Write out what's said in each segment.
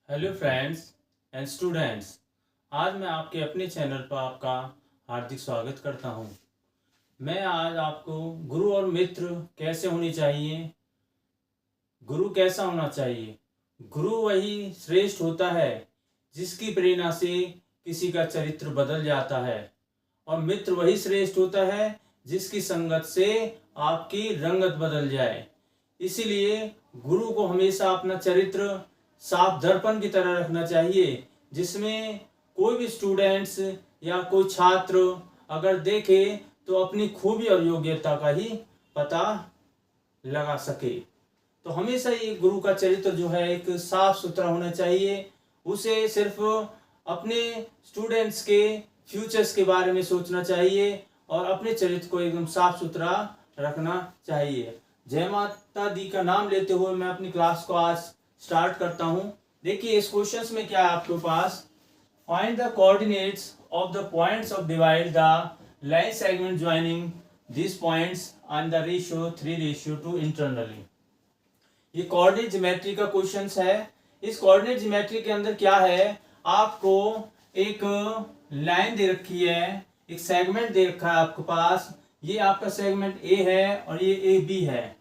Hello friends and students. आज मैं आपके अपने चैनल पर आपका हार्दिक स्वागत करता हूं। मैं आज आपको गुरु और मित्र कैसे होनी चाहिए, गुरु कैसा होना चाहिए। गुरु वही श्रेष्ठ होता है जिसकी प्रेरणा से किसी का चरित्र बदल जाता है, और मित्र वही श्रेष्ठ होता है जिसकी संगत से आपकी रंगत बदल जाए। इसीलिए गुरु को हमेशा अपना चरित्र साफ दर्पण की तरह रखना चाहिए, जिसमें कोई भी स्टूडेंट्स या कोई छात्र अगर देखे तो अपनी खूबी और योग्यता का ही पता लगा सके। तो हमेशा ये गुरु का चरित्र जो है एक साफ सुथरा होना चाहिए। उसे सिर्फ अपने स्टूडेंट्स के फ्यूचर्स के बारे में सोचना चाहिए और अपने चरित्र को एकदम साफ सुथरा रखना चाहिए। जय माता दी का नाम लेते हुए मैं अपनी क्लास को आज स्टार्ट करता हूं। देखिए इस क्वेश्चन में क्या है आपके पास, find the coordinates of the points of divide the line segment joining this points on the ratio 3:2 internally. ये कोऑर्डिनेट ज्योमेट्री का क्वेश्चन है। इस कोऑर्डिनेट ज्योमेट्री के अंदर क्या है, आपको एक लाइन दे रखी है, एक सेगमेंट दे रखा है आपके पास। ये आपका सेगमेंट ए है और ये ए बी है।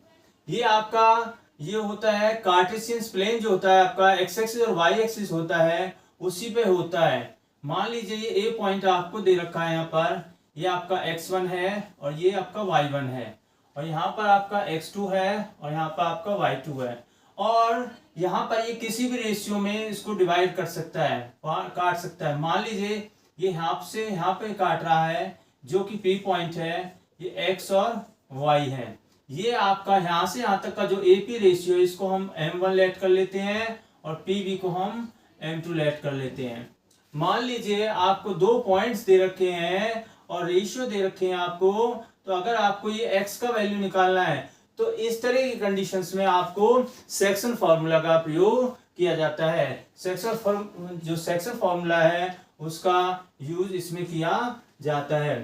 ये आपका ये होता है कार्टेशियन प्लेन जो होता है आपका एक्स एक्सिस और वाई एक्सिस होता है, उसी पे होता है। मान लीजिए ये ए पॉइंट आपको दे रखा है यहाँ पर, ये आपका x1 है और ये आपका y1 है, और यहाँ पर आपका x2 है और यहाँ पर आपका y2 है। और यहाँ पर ये किसी भी रेशियो में इसको डिवाइड कर सकता है, काट सकता है। मान लीजिए ये यहाँ से यहाँ पे काट रहा है, जो कि P पॉइंट है, ये x और y है। ये आपका यहाँ से यहाँ तक का जो AP रेशियो है, इसको हम M1 लेट कर लेते हैं और PB को हम M2 लेट कर लेते हैं। मान लीजिए आपको दो पॉइंट्स दे रखे हैं और रेशियो दे रखे हैं आपको, तो अगर आपको ये x का वैल्यू निकालना है तो इस तरह की कंडीशंस में आपको सेक्शन फार्मूला का प्रयोग किया जाता है। जो सेक्शन फार्मूला है उसका यूज इसमें किया जाता है।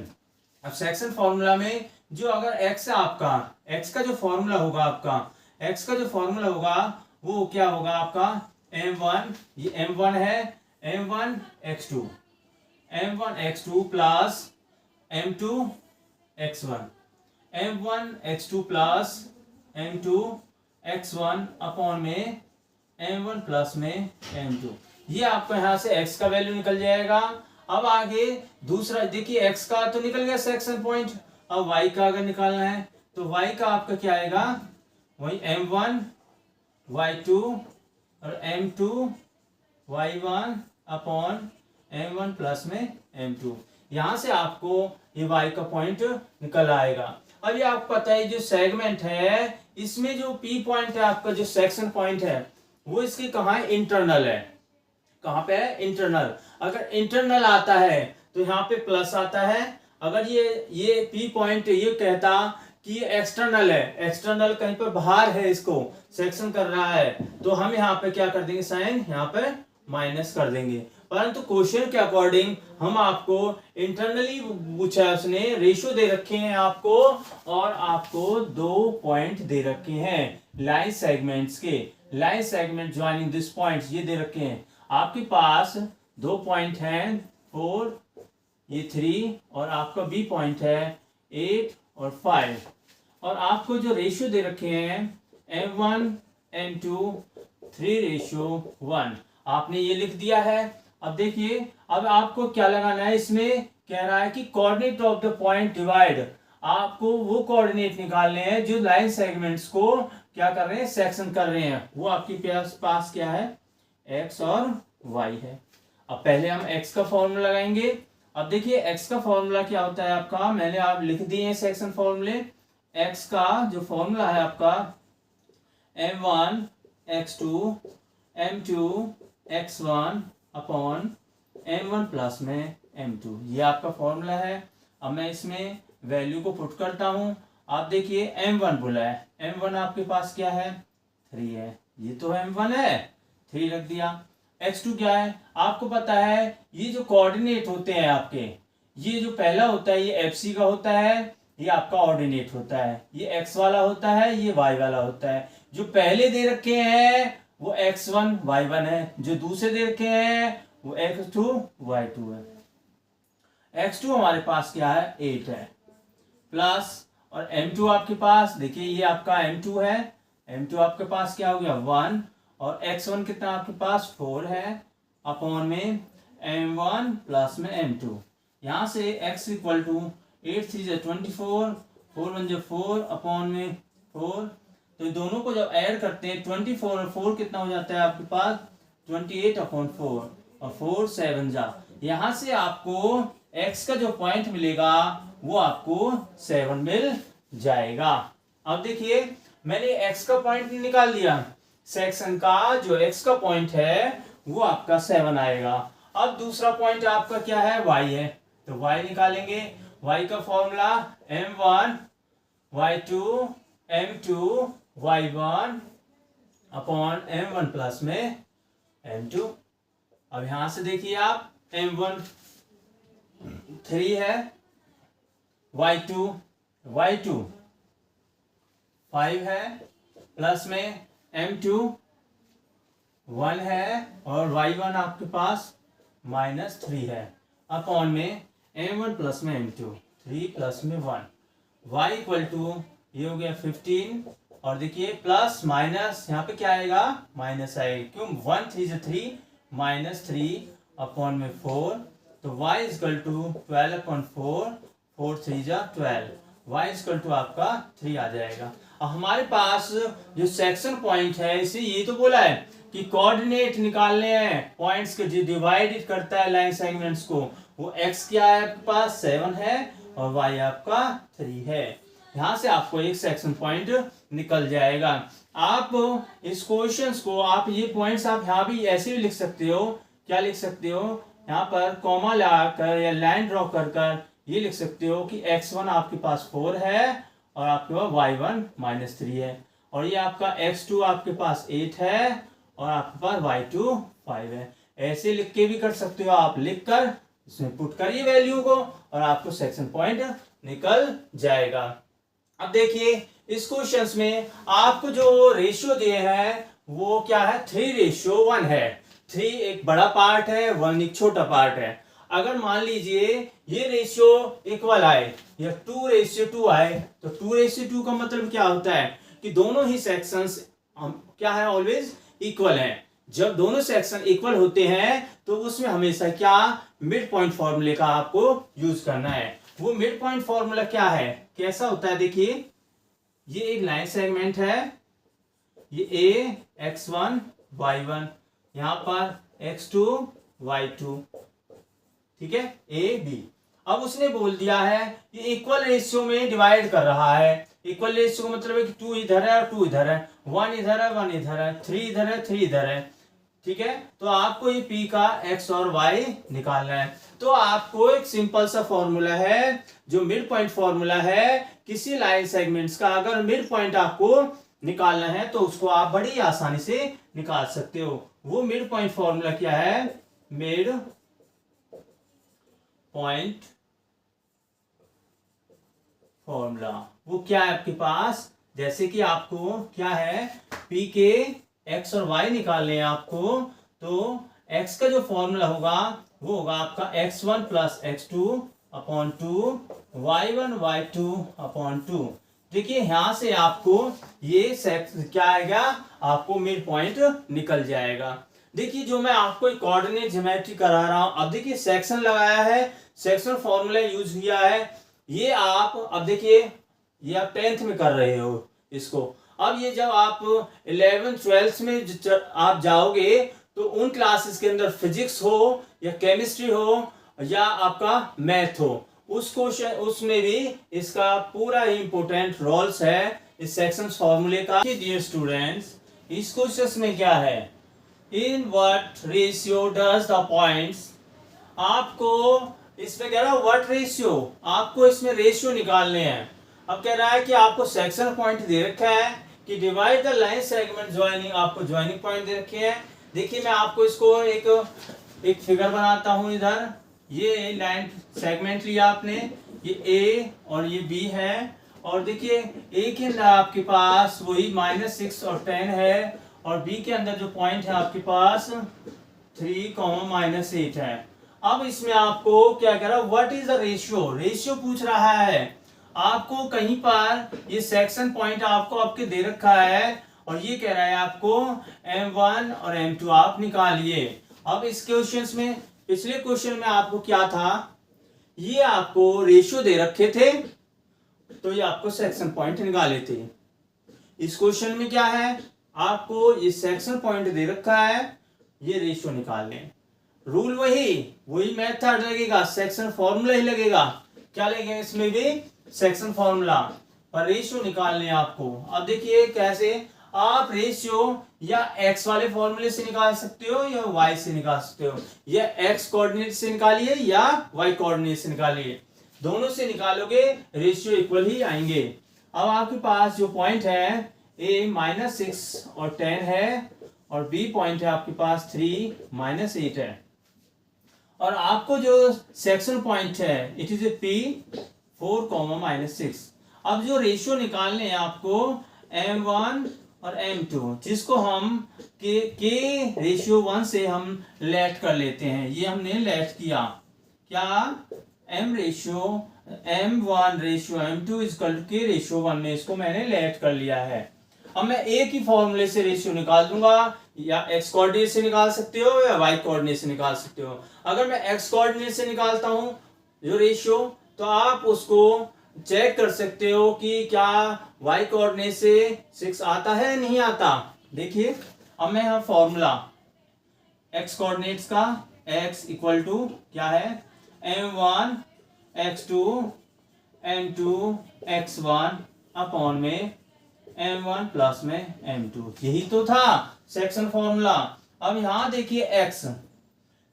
अब सेक्शन फार्मूला में जो अगर x है आपका, x का जो फॉर्मूला होगा आपका, x का जो फॉर्मूला होगा वो क्या होगा आपका m1, ये m1 है, m1 x2 plus m2 x1, m1 x2 plus m2 x1 upon में m1 प्लस में m2। ये आपको यहाँ से x का वैल्यू निकल जाएगा। अब आगे दूसरा देखिए, x का तो निकल गया सेक्शन पॉइंट। अब y का अगर निकालना है तो y का आपका क्या आएगा, वही m1 y2 और m2 y1 upon m1 plus में m2। यहां से आपको ये y का पॉइंट निकल आएगा। अब ये आपको पता है जो सेगमेंट है, इसमें जो P पॉइंट है आपका, जो सेक्शन पॉइंट है, वो इसके कहाँ है, इंटरनल है। कहाँ पे है, इंटरनल। अगर इंटरनल आता है तो यहाँ पे प्लस आता है। अगर ये P पॉइंट ये कहता कि ये एक्सटर्नल है, एक्सटर्नल कहीं पर बाहर है, इसको सेक्शन कर रहा है, तो हम यहाँ पे क्या कर देंगे, साइन यहाँ पे माइनस कर देंगे। परंतु क्वेश्चन के अकॉर्डिंग हम आपको इंटरनली पूछा है, उसने रेशियो दे रखे हैं आपको, और आपको दो पॉइंट दे रखे हैं लाइन सेगमेंट्स के। Line segment joining this points ये दे रखे हैं आपके पास। दो पॉइंट हैं 4, ये 3, और आपका बी पॉइंट है 8 और 5। और आपको जो रेशियो दे रखे हैं m1 m2 3:1, आपने ये लिख दिया है। अब देखिए, अब आपको क्या लगाना है, इसमें कह रहा है कि coordinate of the point divide. आपको वो कोऑर्डिनेट निकालने हैं जो लाइन सेगमेंट्स को क्या कर रहे हैं, सेक्शन कर रहे हैं। वो आपके पास क्या है, x और y है। अब पहले हम x का फॉर्मूला लगाएंगे। अब देखिए x का फॉर्मूला क्या होता है आपका, मैंने आप लिख दिए हैं सेक्शन फॉर्मूले। x का जो फॉर्मूला है आपका m1 x2 m2 x1 upon m1 plus में m2, ये आपका फॉर्मूला है। अब मैं इसमें वैल्यू को पुट करता हूं। आप देखिए m1 बोला है, m1 आपके पास क्या है, 3 है, ये तो m1 है, 3 रख दिया। x2 क्या है, आपको पता है ये जो कोऑर्डिनेट होते हैं आपके, ये जो पहला होता है ये FC का होता है, ये आपका ऑर्डिनेट होता है, ये x वाला होता है, ये y वाला होता है। जो पहले दे रखे हैं वो x1 y1 है, जो दूसरे दे रखे हैं वो x2 y2 है। x2 हमारे पास क्या है 8 है, प्लस और m2 आपके पास देखिए ये आपका m2 है, m2 आपके पास क्या हो गया 1, और x1 कितना आपके पास 4 है, अपॉन में m1 प्लस में m2। यहाँ से x इक्वल टू 8 3 जा 24, 4 1 जा 4 अपॉन में 4, तो दोनों को जब ऐड करते हैं 24 और 4 कितना हो जाता है आपके पास 28 अपॉन 4, और 4 7 जा, यहाँ से आपको x का जो पॉइंट मिलेगा वो आपको 7 मिल जाएगा। अब देखिए मैंने x का पॉइंट निकाल लिया, सेक्शन का जो x का पॉइंट है वो आपका 7 आएगा। अब दूसरा पॉइंट आपका क्या है y है, तो y निकालेंगे। y का formula m1 y2 m2 y1 upon m1 plus में m2। अब यहां से देखिए आप m1 3 है, y2 5 है, प्लस में m2 1 है, और y1 आपके पास -3 है, अपॉन में m1 प्लस में m2 3 प्लस में 1, y इक्वल टू ये हो गया 15, और देखिए प्लस माइनस यहाँ पे क्या आएगा माइनस आएगा, क्यों 1 3 से 3 -3 अपॉन में 4, तो y इक्वल टू 12 अपॉन 4, 4 3 जा 12, y इक्वल टू आपका 3 आ जाएगा। अब हमारे पास जो सेक्शन पॉइंट है इसे ये तो बोला है कि कोऑर्डिनेट निकालने हैं पॉइंट्स के, जो डिवाइड करता है लाइन सेगमेंट्स को, वो x क्या है आपके पास 7 है और y आपका 3 है। यहाँ से आपको एक सेक्शन पॉइंट निकल जाएगा। आप इस क्वेश्चंस को आप ये पॉइंट्स आप यहाँ भी ऐसे भी लिख सकते हो, क्या लिख सकते हो यहाँ पर कॉमा लगाकर या लाइन ड्रॉ कर कर ये लिख सकते हो कि x1 आपके पास 4 है और आपके पास y1 -3 है, और ये आपका x2 आपके पास 8 है और आपके पास y2 5 है। ऐसे लिख के भी कर सकते हो आप, लिख कर इसमें पुट करिए वैल्यू को और आपको सेक्शन पॉइंट निकल जाएगा। अब देखिए इस क्वेश्चंस में आपको जो रेशियो दिए हैं वो क्या है 3:1 है। 3 एक बड़ा पार्ट है, 1 एक छोटा पार्ट है। अगर मान लीजिए ये रेशियो इक्वल आए या 2:2 आए, तो 2:2 का मतलब क्या होता है कि दोनों ही सेक्शंस क्या है ऑलवेज इक्वल है। जब दोनों सेक्शन इक्वल होते हैं तो उसमें हमेशा क्या मिड पॉइंट फॉर्मूले का आपको यूज करना है। वो मिड पॉइंट फॉर्मूला क्या है, कैसा होता है, देखिए ये एक लाइन सेगमेंट है, ये a x1 y1, यहां पर x2 y2, ठीक है a b। अब उसने बोल दिया है कि इक्वल रेशियो में डिवाइड कर रहा है। इक्वल रेशियो का मतलब है कि 2 इधर है और 2 इधर है, 1 इधर है 1 इधर है, 3 इधर है 3 इधर है, ठीक है। तो आपको ये p का x और y निकालना है। तो आपको एक सिंपल सा फॉर्मूला है जो मिड पॉइंट फॉर्मूला है किसी लाइन सेगमेंट्स का। अगर मिड पॉइंट आपको निकालना है तो उसको आप बड़ी आसानी से निकाल सकते हो। वो मिड पॉइंट फॉर्मूला क्या है, मिड पॉइंट फॉर्मूला वो क्या है आपके पास, जैसे कि आपको क्या है p के x और y निकालने हैं आपको, तो x का जो फॉर्मूला होगा वो होगा आपका x1 plus x2 upon 2 y1 y2 upon 2। देखिए यहां से आपको ये क्या आएगा, आपको मिड पॉइंट निकल जाएगा। देखिए जो मैं आपको एक कोऑर्डिनेट ज्योमेट्री करा रहा हूं, अब देखिए सेक्शन लगाया है, सेक्शन फॉर्मूला यूज किया है। ये आप अब देखिए ये आप 10th में कर रहे हो इसको, अब ये जब आप 11th 12th में आप जाओगे तो उन क्लासेस के अंदर फिजिक्स हो या केमिस्ट्री हो या आपका मैथ हो, उस क्वेश्चन उसमें भी इसका पूरा ही इंपॉर्टेंट रोल्स है इस सेक्शन फॉर्मूले का। डियर स्टूडेंट्स इस क्वेश्चन में क्या है, in what ratio does the points, आपको इसमें कह रहा है व्हाट रेशियो, आपको इसमें रेशियो निकालने हैं। अब कह रहा है कि आपको सेक्शन पॉइंट दे रखा है कि divide the line segment joining, आपको ज्वाइनिंग पॉइंट दे रखे हैं। देखिए मैं आपको इसको एक फिगर बनाता हूं। इधर ये लाइन सेगमेंट लिया आपने, ये A और ये B है, और देखिए एक ही आपके पास वही -6 और 10 है, और बी के अंदर जो पॉइंट है आपके पास 3, -8 है। अब इसमें आपको क्या कह रहा है, what is the ratio, ratio पूछ रहा है आपको। कहीं पर ये सेक्शन पॉइंट आपको आपके दे रखा है और ये कह रहा है आपको M1 और M2 आप निकालिए। अब इस क्वेश्चन में, पिछले क्वेश्चन में आपको क्या था, ये आपको रेशियो दे रखे थे तो ये आपको सेक्शन पॉइंट निकाले थे। इस क्वेश्चन में क्या है, आपको ये सेक्शन पॉइंट दे रखा है, ये रेशियो निकालने। रूल वही मेथड लगेगा, सेक्शन फॉर्मूला ही लगेगा। क्या लगेगा इसमें भी, सेक्शन फॉर्मूला, पर रेशियो निकालने आपको। अब देखिए कैसे आप रेशियो या एक्स वाले फॉर्मूले से निकाल सकते हो या वाई से निकाल सकते हो, या एक्स कोऑर्डिनेट से निकालिए या वाई कोऑर्डिनेट से निकालिए, दोनों से निकालोगे रेशियो इक्वल ही आएंगे। अब आपके पास जो पॉइंट है ए -6 और 10 है और बी पॉइंट है आपके पास 3, -8 है। और आपको जो सेक्शन पॉइंट है इट इज ए पी 4, -6। अब जो रेशियो निकालने हैं आपको M1 और M2, जिसको हम के रेशियो 1 से हम लेट कर लेते हैं। ये हमने लेट किया, क्या M1 ratio M2 equal to K ratio 1 में इसको मैंने लेट कर लिया है। अब मैं एक ही फॉर्मूले से रेशियो निकाल दूंगा, या एक्स कोऑर्डिनेट से निकाल सकते हो या वाई कोऑर्डिनेट से निकाल सकते हो। अगर मैं एक्स कोऑर्डिनेट से निकालता हूं जो रेशियो, तो आप उसको चेक कर सकते हो कि क्या वाई कोऑर्डिनेट से 6 आता है नहीं आता। देखिए अब मैं यहाँ फॉर्मूला एक्स कोऑर्डिनेट्स का, x इक्वल टू क्या है M1 x2 M2 x1 upon में M1 प्लस में M2, यही तो था सेक्शन फॉर्मूला। अब यहां देखिए x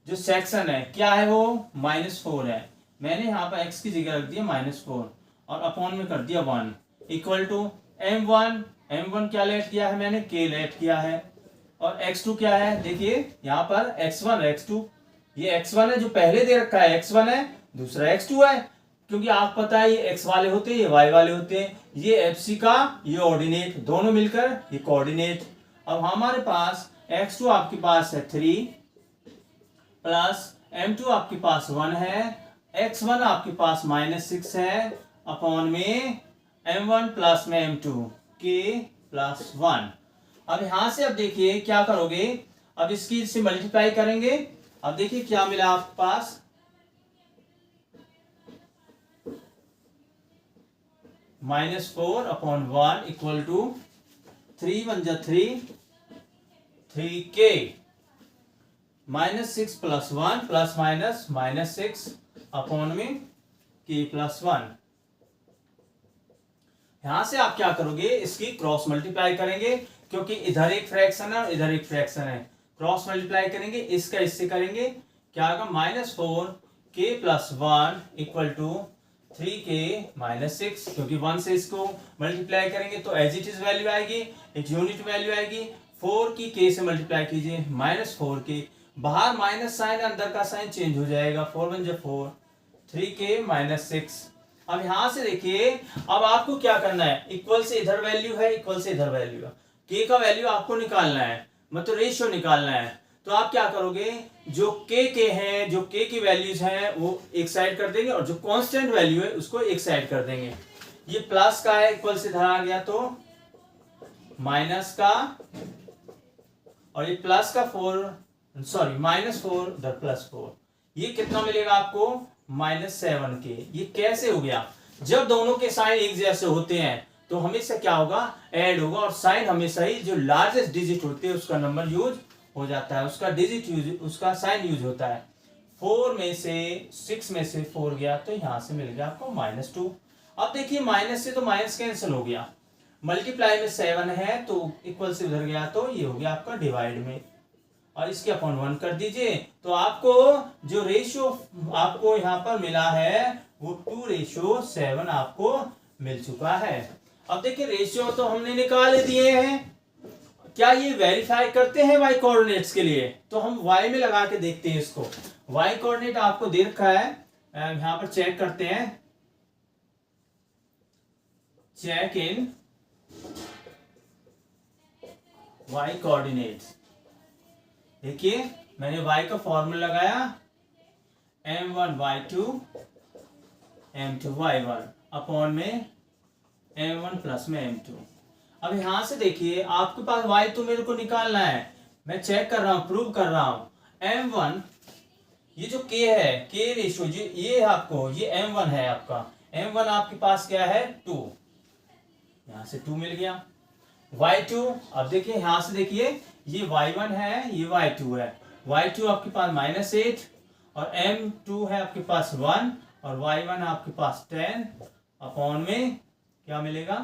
जो सेक्शन है क्या है, वो -4 है। मैंने यहाँ पर x की जगह रख दिया -4 और अपॉन में कर दिया 1 इक्वल टू M1 क्या लेट किया है मैंने, k लेट किया है। और x2 क्या है, देखिए यहाँ पर x1 x2, ये x1 है जो पहले दे रखा है, x1 है, दूसरा x2 है। क्योंकि आप पता है ये x वाले होते हैं ये y वाले होते हैं, ये FC का ये ऑर्डिनेट, दोनों मिलकर ये कोऑर्डिनेट। अब हमारे पास x2 आपके पास है 3 प्लस M2 आपके पास 1 है, x1 आपके पास -6 है अपॉन में M1 प्लस में M2 k प्लस 1। अब यहां से अब देखिए क्या करोगे, अब इसकी से मल्टीप्लाई करेंगे। अब देखिए क्या मिला आपके पास, -4 अपॉन 1 इक्वल टू 3 1 जा 3k -6 plus 1 plus minus -6 upon में k प्लस 1। यहां से आप क्या करोगे, इसकी क्रॉस मल्टीप्लाई करेंगे, क्योंकि इधर एक फ्रैक्शन है और इधर एक फ्रैक्शन है। क्रॉस मल्टीप्लाई करेंगे, इसका इससे करेंगे, क्या होगा -4k plus 1 equal to 3k -6, क्योंकि 1 से इसको मल्टीप्लाई करेंगे तो एज इट इज वैल्यू आएगी, एक यूनिट वैल्यू आएगी। 4 की k से मल्टीप्लाई कीजिए -4k, बाहर माइनस साइन, अंदर का साइन चेंज हो जाएगा, 4 1 4 3k -6। अब यहां से देखिए अब आपको क्या करना है, इक्वल से इधर वैल्यू है, इक्वल से इधर वैल्यू है, k का वैल्यू आपको निकालना है, मतलब रेशियो निकालना है। तो आप क्या करोगे, जो k हैं, जो k की वैल्यूज हैं वो एक साइड कर देंगे और जो कांस्टेंट वैल्यू है उसको एक साइड कर देंगे। ये प्लस का है, इक्वल से इधर आ गया तो माइनस का, और ये प्लस का -4 इधर +4, ये कितना मिलेगा आपको -7k। ये कैसे हो गया, जब दोनों के साइन एक जैसे होते हैं तो हमेशा क्या होगा, ऐड होगा, और साइन हमेशा ही जो लार्जेस्ट डिजिट होते हैं उसका नंबर यूज हो जाता है, उसका डिजिट यूज, उसका साइन यूज होता है। 4 में से 6 में से 4 गया तो यहां से मिल गया आपको -2। अब देखिए माइनस से तो माइनस कैंसिल हो गया, मल्टीप्लाई में 7 है तो इक्वल से उधर गया तो ये हो गया आपका डिवाइड में, और इसके अपॉन 1 कर दीजिए। तो आपको जो रेशियो आपको यहाँ पर मिला है वो 2:7 आपको मिल चुका है। अब देखिए रेशियो तो हमने निकाल दिए हैं, क्या ये वेरीफाई करते हैं वाई कोऑर्डिनेट्स के लिए, तो हम वाई में लगा के देखते हैं इसको। वाई कोऑर्डिनेट आपको दे रखा है, यहां पर चेक करते हैं, चेक इन y कोऑर्डिनेट्स। देखिए मैंने y का फॉर्मूला लगाया m1 y2 m2 y1 upon में m1 प्लस में m2। अब यहां से देखिए आपके पास y तो मेरे को निकालना है, मैं चेक कर रहा हूं, प्रूव कर रहा हूं। m1 ये जो k है, k रेशियो ये आपको ये m1 है आपका, m1 आपके पास क्या है 2, यहां से 2 मिल गया। y2 अब देखिए यहां से देखिए ये y1 है ये y2 है, y2 आपके पास -8 और m2 है आपके पास 1 और y1 आपके पास 10 अपॉन में क्या मिलेगा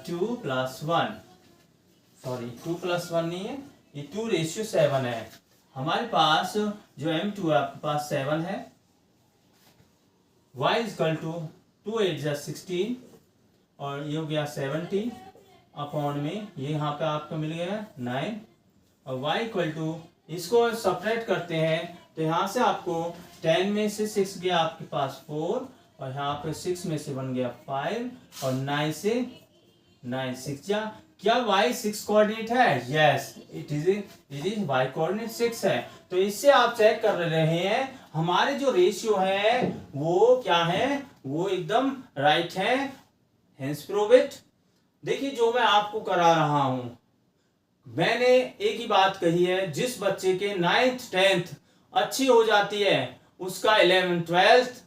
2 + 1, सॉरी 2 + 1 नहीं है, ये 2:7 है। हमारे पास जो m2 है आपके पास 7 है, y = 2 8 = 16 और ये हो गया 70 अपॉन में ये यहाँ पे आपको मिल गया 9 और y = इसको सब्ट्रैक्ट करते हैं तो यहाँ से आपको 10 में से 6 गया आपके पास 4 और यहाँ पे 6 में से 1 गया 5 और 9 से 9 6 जा, क्या y 6 कोऑर्डिनेट है? Yes it is y coordinate 6 है। तो इससे आप चेक कर रहे हैं हमारे जो रेशियो है वो क्या है, वो एकदम राइट है, हेंस प्रूव इट। देखिए जो मैं आपको करा रहा हूं, मैंने एक ही बात कही है, जिस बच्चे के 9th 10th अच्छी हो जाती है उसका 11th 12th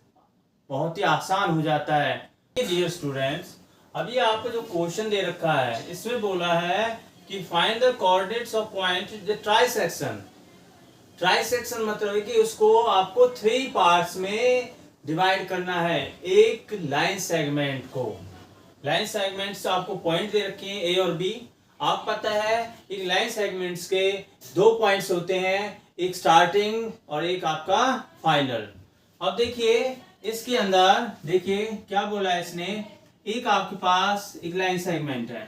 बहुत ही आसान हो जाता है। डियर स्टूडेंट्स, अभी आपको जो क्वेश्चन दे रखा है इसमें बोला है कि find the coordinates of point the trisection. Trisection मतलब है कि उसको आपको 3 पार्ट्स में डिवाइड करना है एक लाइन सेगमेंट को। लाइन सेगमेंट्स आपको पॉइंट दे रखे हैं ए और बी। आप पता है एक लाइन सेगमेंट्स के 2 पॉइंट्स होते हैं, एक स्टार्टिंग और एक आपका फाइनल। अब देखिए इसके अंदर देखिए क्या बोला है इसने, एक आपके पास एक लाइन सेगमेंट है,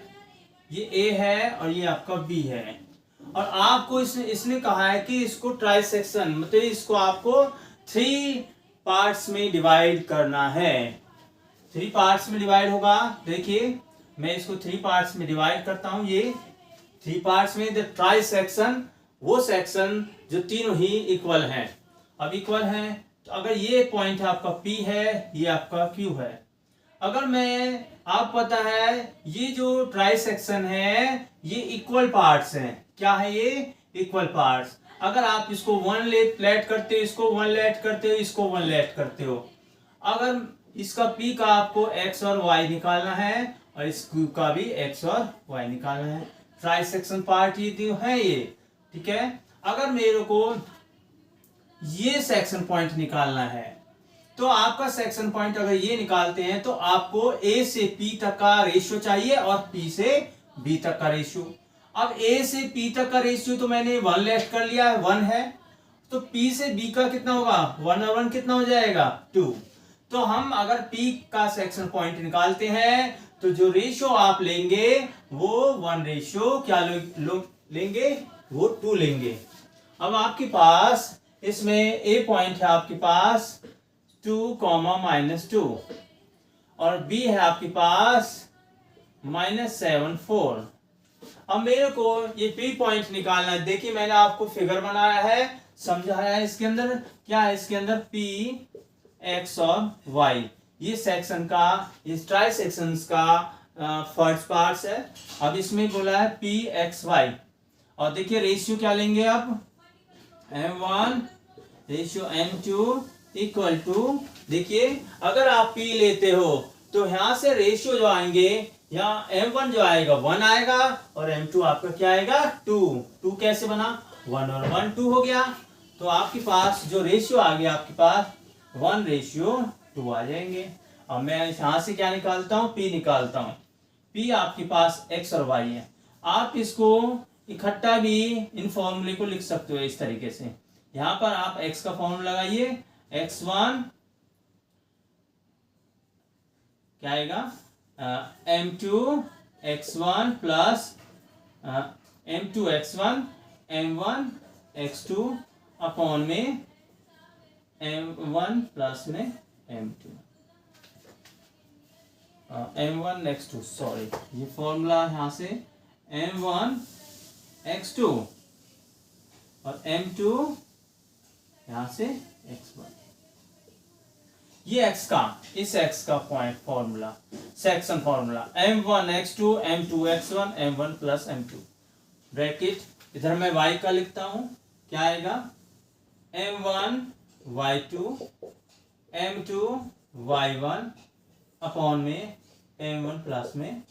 ये ए है और ये आपका बी है और आपको इसने कहा है कि इसको ट्राइसेक्शन मतलब इसको आपको 3 पार्ट्स में डिवाइड करना है। 3 पार्ट्स में डिवाइड होगा, देखिए मैं इसको 3 पार्ट्स में डिवाइड करता हूं। ये 3 पार्ट्स में द ट्राइसेक्शन वो सेक्शन जो तीनों ही इक्वल हैं। अब इक्वल हैं तो अगर ये पॉइंट आपका P है, ये आपका Q है। अगर मैं आप पता है ये जो ट्राइसेक्शन है ये इक्वल पार्ट्स हैं। क्या है ये? Equal parts. अगर आप इसको 1 लेट करते हो, इसको 1 लेट करते हो, इसको 1 लेट करते हो, अगर इसका P का आपको x और y निकालना है और इस Q का भी x और y निकालना है। ट्राइसेक्शन पार्ट ये है ये, ठीक है। अगर मेरे को ये सेक्शन पॉइंट निकालना है तो आपका सेक्शन पॉइंट अगर ये निकालते हैं तो आपको A से P तक का रेशियो चाहिए और P से B तक का रेशियो। अब A से P तक का रेशियो तो मैंने 1 लेट कर लिया है, 1 है, तो P से B का कितना होगा 1 और 1 कितना हो जाएगा 2। तो हम अगर P का सेक्शन पॉइंट निकालते हैं तो जो रेशियो आप लेंगे वो 1 रेशियो क्या लेंगे, वो 2 लेंगे। अब आपके पास इसमें A पॉइंट है आपके पास 2, -2 और B है आपके पास -7 4। अब मेरे को ये P पॉइंट निकालना है। देखिए मैंने आपको फिगर बनाया है, समझाया है। इसके अंदर क्या है, इसके अंदर P x और y ये सेक्शन का, इस ट्राई सेक्शंस का फर्स्ट पार्ट्स है। अब इसमें बोला है P x y और देखिए रेशियो क्या लेंगे अब m1 ratio m2 equal to, देखिए अगर आप P लेते हो तो यहां से रेशियो जो आएंगे, यहाँ m1 जो आएगा 1 आएगा और m2 आपका क्या आएगा 2। 2 कैसे बना, 1 और 1 2 हो गया। तो आपके पास जो रेशियो आ गया आपके पास 1:2 आ जाएंगे। अब मैं यहां से क्या निकालता हूं, P निकालता हूं। P आपके पास x और y है। आप इसको इकट्ठा भी इन फॉर्मूले को लिख सकते हो इस तरीके से। यहां पर आप x का फॉर्मूला लगाइए, x1 क्या आएगा m2 x1 plus m2 x1 m1 x2 upon में m1 प्लस में m2 m1 x2, सॉरी ये फॉर्मूला यहां से m1 x2 और m2 यहां से x1। ये इस x का point formula, section formula m1 x2 m2 x1 m1 plus m2 bracket. इधर मैं y का लिखता हूं, क्या आएगा m1 y2 m2 y1 upon में m1 प्लस में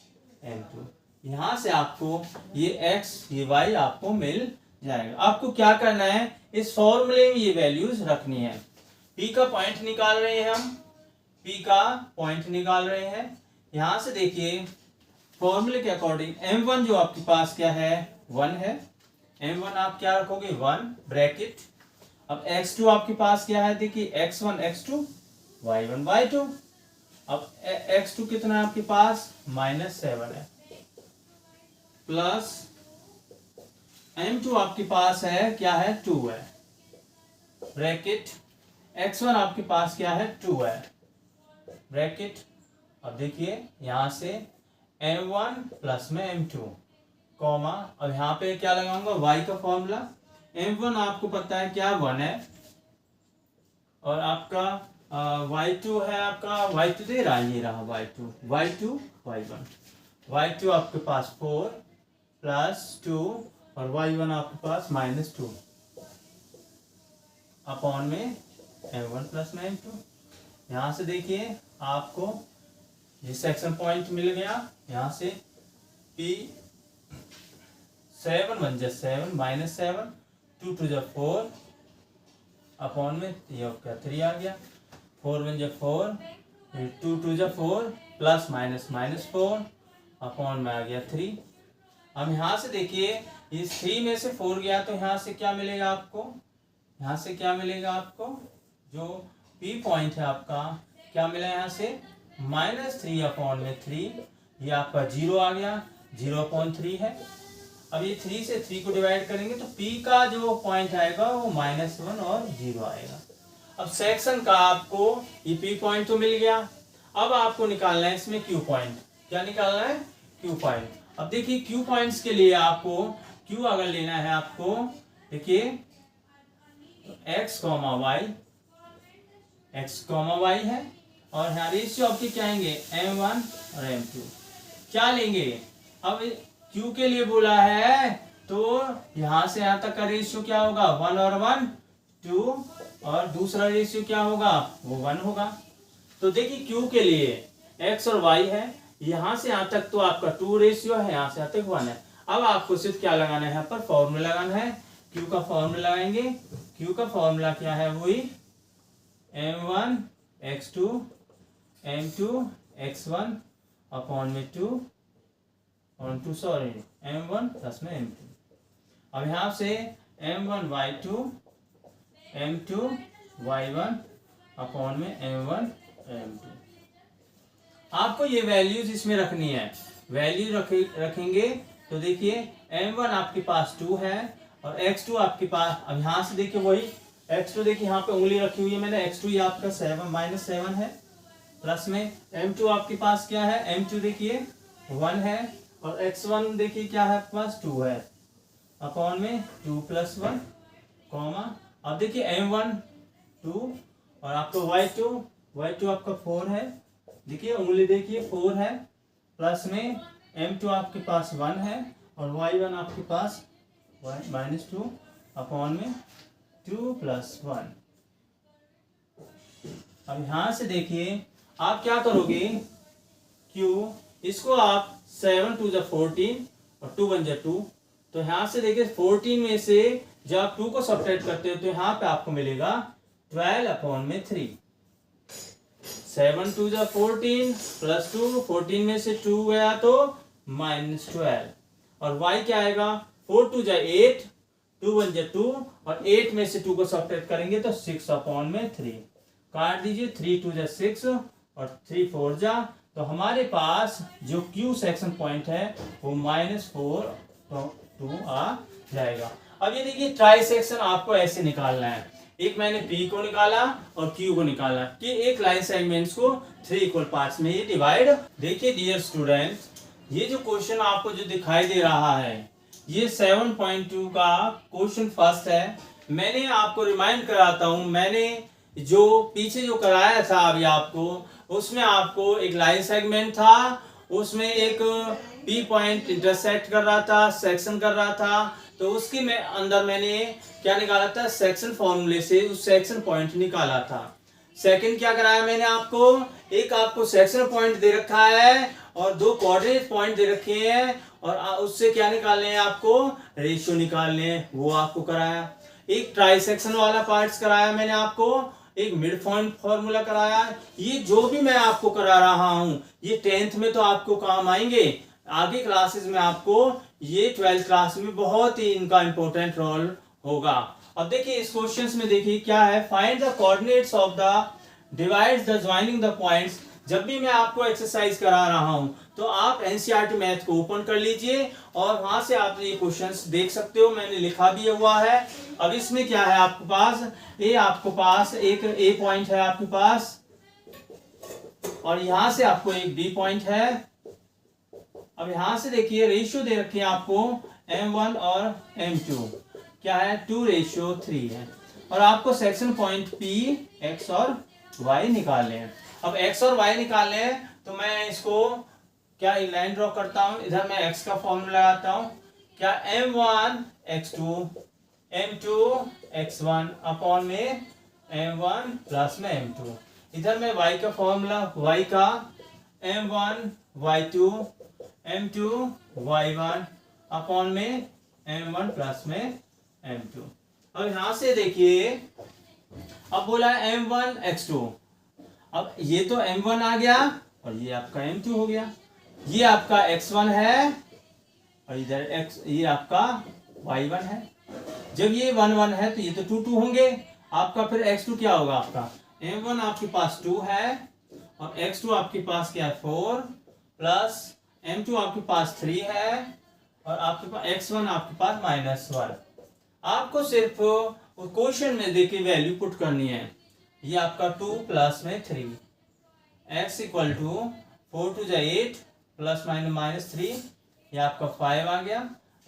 m2। यहां से आपको ये x ये y आपको मिल जाएगा। आपको क्या करना है, इस फॉर्मूले में ये वैल्यूज रखनी है। P का पॉइंट निकाल रहे हैं हम, P का पॉइंट निकाल रहे हैं। यहां से देखिए फॉर्मूले के अकॉर्डिंग m1 जो आपके पास क्या है 1 है, m1 आप क्या रखोगे 1 ब्रैकेट। अब x2 आपके पास क्या है, देखिए x1 x2 y1 y2। अब x2 कितना है आपके पास -7 है, प्लस m2 आपके पास है क्या है 2 है ब्रैकेट। x1 आपके पास क्या है 2 है ब्रैकेट। अब देखिए यहां से m1 प्लस में m2 कॉमा, अब यहां पे क्या लगाऊंगा y का फॉर्मूला। m1 आपको पता है क्या 1 है, और आपका y2 है, आपका y2 दे रहा है, ये रहा y2 y1 आपके पास 4 प्लस 2 और y1 आपके पास -2 अपॉन में m1 प्लस में m2। यहां से देखिए आपको ये सेक्शन पॉइंट मिल गया। यहां से P 7 1 जा 7 -7 2 2 जा 4 अपॉन में ये आपका 3 आ गया, 4 1 जा 4 2 2 जा 4 प्लस -4 अपॉन में आ गया 3। अब यहां से देखिए इस 3 में से 4 गया तो यहां से क्या मिलेगा आपको, यहां से क्या मिलेगा आपको, जो P पॉइंट है आपका क्या मिला यहां से -3 अपॉन में 3, ये आपका 0 आ गया, 0/3 है। अब ये 3 से 3 को डिवाइड करेंगे तो P का जो पॉइंट आएगा वो -1 और 0 आएगा। अब सेक्शन का आपको ये P पॉइंट तो मिल गया। अब आपको निकालना है इसमें Q पॉइंट। क्या निकालना है Q पॉइंट। अब देखिए Q पॉइंट्स के लिए आपको Q अगर लेना है आपको, देखिए x, y है, और यहाँ रेशियो आपके क्या आएंगे m1 और m2। क्या लेंगे, अब Q के लिए बोला है तो यहां से यहां तक का रेशियो क्या होगा 1 और 1 2, और दूसरा रेशियो क्या होगा वो 1 होगा। तो देखिए Q के लिए x और y है, यहां से यहां तक तो आपका 2 रेशियो है, यहां से यहां तक 1 है। अब आपको सिर्फ क्या लगाना है, यहाँ पर फॉर्मूला लगाना है, Q का फॉर्मूला लगाएंगे। Q का फॉर्मूला क्या है, वही m1 x2 m2 x1 upon में 2 m1 प्लस में m2। अब यहां से m1 y2 m2 y1 upon में m1 m2। आपको ये वैल्यूज इसमें रखनी है, वैल्यू रखेंगे तो देखिए m1 आपके पास 2 है और x2 आपके पास, अब यहां से देखिए वही x2, देखिए यहाँ पे उंगली रखी हुई है मैंने, x2 ये आपका 7 है, प्लस में m2 आपके पास क्या है, m2 देखिए 1 है, और x1 देखिए क्या है आपके पास 2 है, अपॉन में 2 + 1 कॉमा। अब देखिए m1 2 और आपका y2 आपका 4 है, देखिए उंगली देखिए 4 है, प्लस में m2 आपके पास 1 है और y1 आपके पास -2 अपॉन में 2 + 1। अब यहां से देखिए आप क्या करोगे, Q इसको आप 7 2 = 14 और 2 1 = 2, तो यहां से देखिए 14 में से जब आप 2 को सब्ट्रैक्ट करते हो तो यहाँ पे आपको मिलेगा 12/3। 7 2 = 14 + 2, 14 में से 2 गया तो -12, और y क्या आएगा 4 2 = 8 2 1 = 2, और 8 में से 2 को सब्ट्रैक्ट करेंगे तो 6/3 काट दीजिए, 3 2 = 6 और 3 4 जा, तो हमारे पास जो Q सेक्शन पॉइंट है वो -4/2 आ जाएगा। अब ये देखिए ट्राई सेक्शन आपको ऐसे निकालना है, एक मैंने P को निकाला और Q को निकाला कि एक लाइन सेगमेंट्स को 3 इक्वल पार्ट्स में ये डिवाइड। देखिए डियर स्टूडेंट्स, ये जो क्वेश्चन आपको जो दिखाई दे रहा है ये 7.2 का क्वेश्चन फर्स्ट है। मैंने आपको रिमाइंड कराता हूं, मैंने जो पीछे जो कराया था अभी आपको, उसमें आपको एक लाइन सेगमेंट था, उसमें एक पी पॉइंट इंटरसेक्ट कर रहा था, सेक्शन कर रहा था, तो उसके में अंदर मैंने क्या निकाला था, सेक्शन फॉर्मूले से उस सेक्शन पॉइंट निकाला था। सेकंड क्या कराया मैंने आपको, एक आपको सेक्शन पॉइंट दे रखा है और दो कोऑर्डिनेट पॉइंट दे रखे हैं, और उससे क्या निकालने हैं आपको, रेशियो निकालने हैं, वो आपको कराया। एक ट्राई सेक्शन वाला पार्ट्स कराया मैंने आपको, एक मिड पॉइंट फॉर्मूला कराया। ये जो भी मैं आपको करा रहा हूं ये 10th में तो आपको काम आएंगे, आगे क्लासेस में आपको ये 12th क्लास में बहुत ही इनका इंपॉर्टेंट रोल होगा। अब देखिए इस क्वेश्चन में देखिए क्या है, find the coordinates of the divides the joining the points. जब भी मैं आपको एक्सरसाइज करा रहा हूं तो आप एनसीईआरटी मैथ को ओपन कर लीजिए और वहां से आप ये क्वेश्चंस देख सकते हो, मैंने लिखा भी हुआ है। अब इसमें क्या है आपके पास, ये आपके पास एक ए पॉइंट है आपके पास, और यहां से आपको एक बी पॉइंट है। अब यहां से देखिए रेशियो दे रखी है आपको m1 और m2, क्या है 2:3 है, और आपको सेक्शन पॉइंट P x और y निकालने हैं। अब x और y निकालने हैं तो मैं इसको क्या लाइन ड्रॉ करता हूं, इधर मैं x का फॉर्मूला लगाता हूं, क्या m1 x2 m2 x1 upon में m1 प्लस में m2। इधर मैं y का फॉर्मूला, y का m1 y2 m2 y1 upon में m1 प्लस में m2। अब यहां से देखिए, अब बोला है m1 x2, अब ये तो m1 आ गया और ये आपका m2 हो गया, ये आपका x1 है और इधर x, ये आपका y1 है। जब ये 1 1 है तो ये तो 2 2 होंगे आपका, फिर x2 क्या होगा आपका, m1 आपके पास 2 है और x2 आपके पास क्या है 4, प्लस m2 आपके पास 3 है और आपके पास x1 आपके पास -1। आपको सिर्फ क्वेश्चन में देखिए वैल्यू पुट करनी है। ये आपका 2 प्लस में 3, x equal to 4 2 8 plus minus 3, ये आपका 5 आ गया।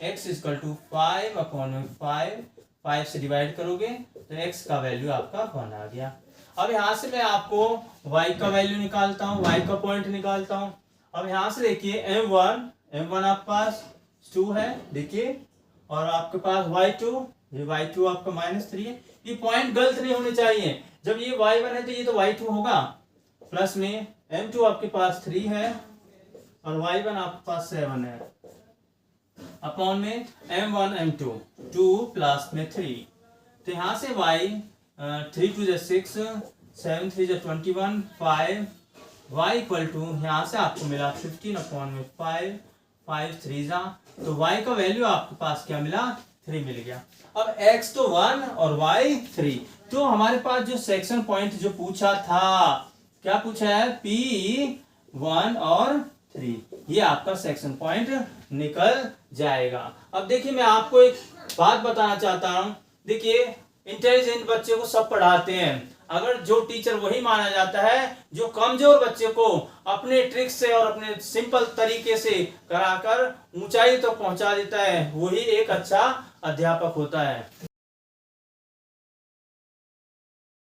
x इक्वल टू 5 अपॉन में 5 से डिवाइड करोगे तो x का वैल्यू आपका 1 आ गया। अब यहाँ से मैं आपको y का वैल्यू निकालता हूँ, y का पॉइंट निकालता हूँ। अब यहाँ से देखिए m1 आपके पास 2 है देखिए, और आपके पास y2, ये y2 आपका -3 है। ये पॉइंट गलत नहीं होने चाहिए, जब ये y1 है तो ये तो y2 होगा, प्लस में m2 आपके पास 3 है और y1 आपके पास 7 है, अपॉन में m1 m2 2 प्लस में 3। तो यहाँ से y 3 2 6 7 3 21 5, y इक्वल टू यहाँ से आपको मिला 15 अपॉन में 5 5 3 तो y का वैल्यू आपके पास क्या मिला 3 मिल गया। अब x तो 1 और y 3, तो हमारे पास जो सेक्शन पॉइंट जो पूछा था, क्या पूछा है P1 और 3, ये आपका सेक्शन पॉइंट निकल जाएगा। अब देखिए मैं आपको एक बात बताना चाहता हूं, देखिए इंटेलिजेंट बच्चे को सब पढ़ाते हैं, अगर जो टीचर वही माना जाता है जो कमजोर बच्चे को अपने ट्रिक से और अपने सिंपल तरीके से कराकर ऊंचाई तक पहुंचा देता है, वही एक अच्छा अध्यापक होता है।